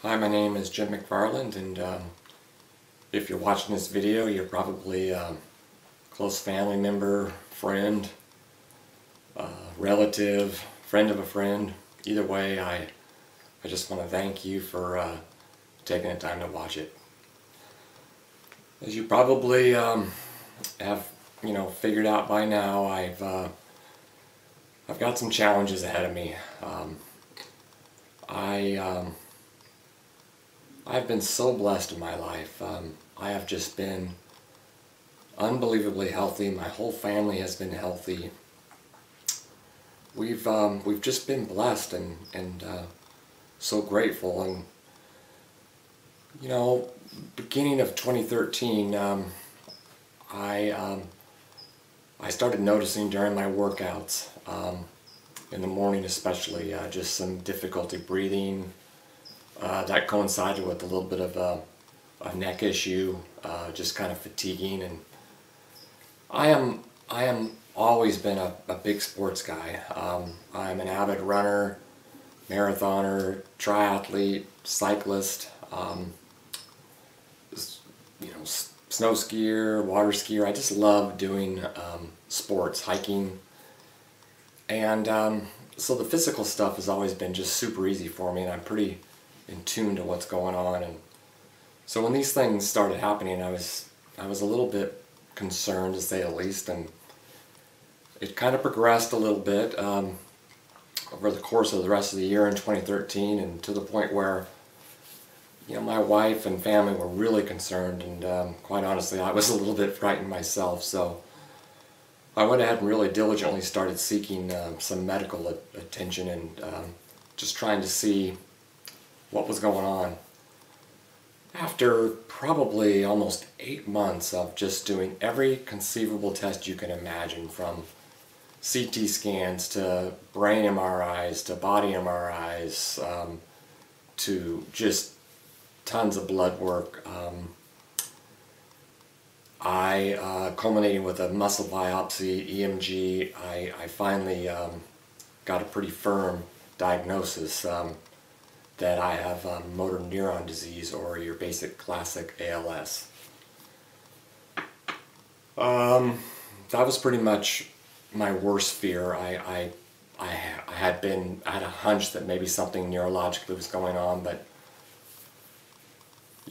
Hi, my name is Jim Mcfarland, and if you're watching this video, you're probably a close family member, friend, relative, friend of a friend. Either way, I just want to thank you for taking the time to watch it. As you probably have figured out by now, I've got some challenges ahead of me. I've been so blessed in my life. I have just been unbelievably healthy. My whole family has been healthy. We've just been blessed and so grateful. And beginning of 2013, I started noticing during my workouts, in the morning especially, just some difficulty breathing. That coincided with a little bit of a neck issue, just kind of fatiguing. And I am always been a big sports guy. I'm an avid runner, marathoner, triathlete, cyclist, snow skier, water skier. I just love doing sports, hiking. And so the physical stuff has always been just super easy for me, and I'm pretty in tune to what's going on. And so when these things started happening, I was a little bit concerned, to say the least, and it kind of progressed a little bit over the course of the rest of the year in 2013, and to the point where my wife and family were really concerned, and quite honestly I was a little bit frightened myself. So I went ahead and really diligently started seeking some medical attention, and just trying to see what was going on. After probably almost 8 months of just doing every conceivable test you can imagine, from CT scans to brain MRIs to body MRIs, to just tons of blood work, culminating with a muscle biopsy, EMG, I finally got a pretty firm diagnosis that I have motor neuron disease, or your basic classic ALS. That was pretty much my worst fear. I had a hunch that maybe something neurologically was going on, but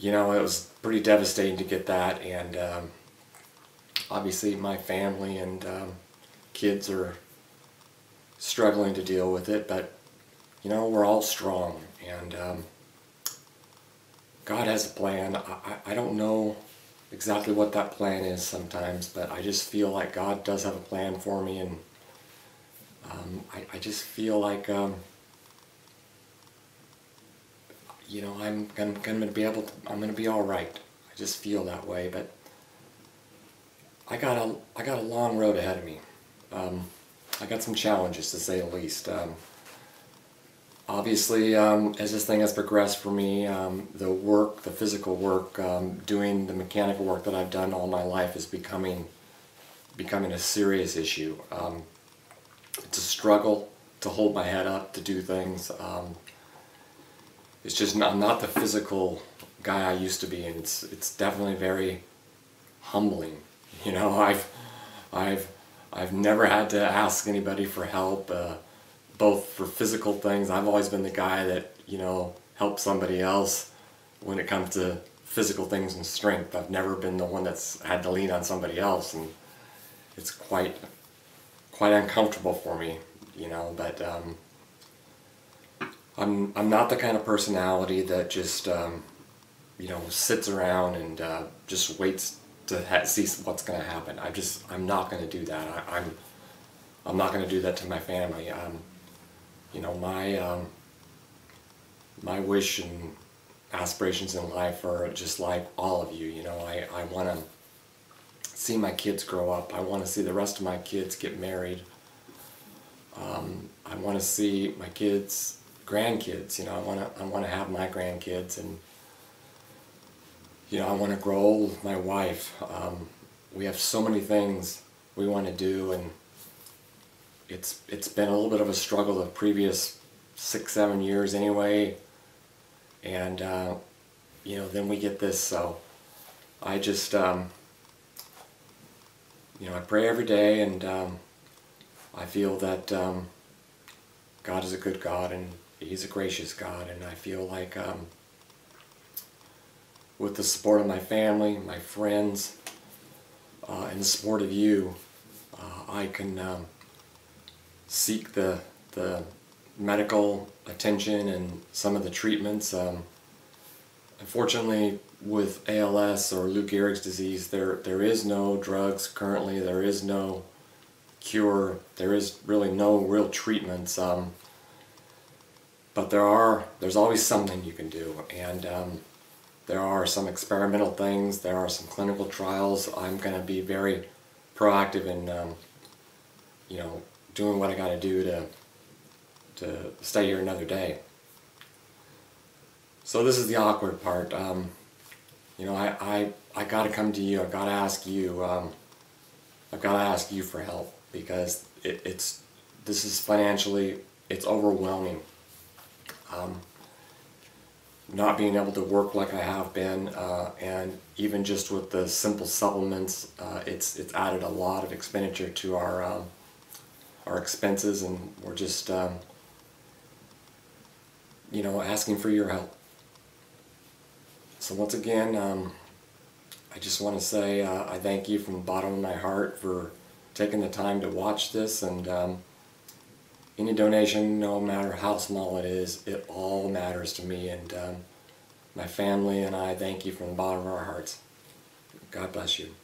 it was pretty devastating to get that. And obviously my family and kids are struggling to deal with it, but we're all strong, and God has a plan. I don't know exactly what that plan is sometimes, but I just feel like God does have a plan for me, and I just feel like I'm gonna be all right. I just feel that way, but I got a long road ahead of me. I got some challenges, to say the least. Obviously, as this thing has progressed for me, the physical work, doing the mechanical work that I've done all my life is becoming a serious issue. It's a struggle to hold my head up, to do things. It's just I'm not the physical guy I used to be, and it's definitely very humbling. I've never had to ask anybody for help. Both for physical things. I've always been the guy that, helps somebody else when it comes to physical things and strength. I've never been the one that's had to lean on somebody else, and it's quite uncomfortable for me, but I'm not the kind of personality that just sits around and just waits to see what's going to happen. I'm not going to do that. I'm not going to do that to my family. My wish and aspirations in life are just like all of you. I want to see my kids grow up. I want to see the rest of my kids get married. I want to see my kids, grandkids. I want to have my grandkids, and I want to grow old with my wife. We have so many things we want to do, and it's been a little bit of a struggle the previous 6-7 years anyway, And you know, then we get this. So I just you know, I pray every day, and I feel that God is a good God, and He's a gracious God, and I feel like with the support of my family, my friends, and the support of you, I can seek the medical attention and some of the treatments. Unfortunately, with ALS or Lou Gehrig's disease, there is no drugs currently. There is no cure. There is really no real treatments. But there's always something you can do, and there are some experimental things. There are some clinical trials. I'm going to be very proactive in you know, doing what I got to do to stay here another day. So this is the awkward part. You know, I got to come to you. I've got to ask you. I've got to ask you for help, because this is financially, it's overwhelming. Not being able to work like I have been, and even just with the simple supplements, it's added a lot of expenditure to our expenses, and we're just you know, asking for your help. So once again, I just want to say I thank you from the bottom of my heart for taking the time to watch this, and any donation, no matter how small it is, it all matters to me, and my family and I thank you from the bottom of our hearts. God bless you.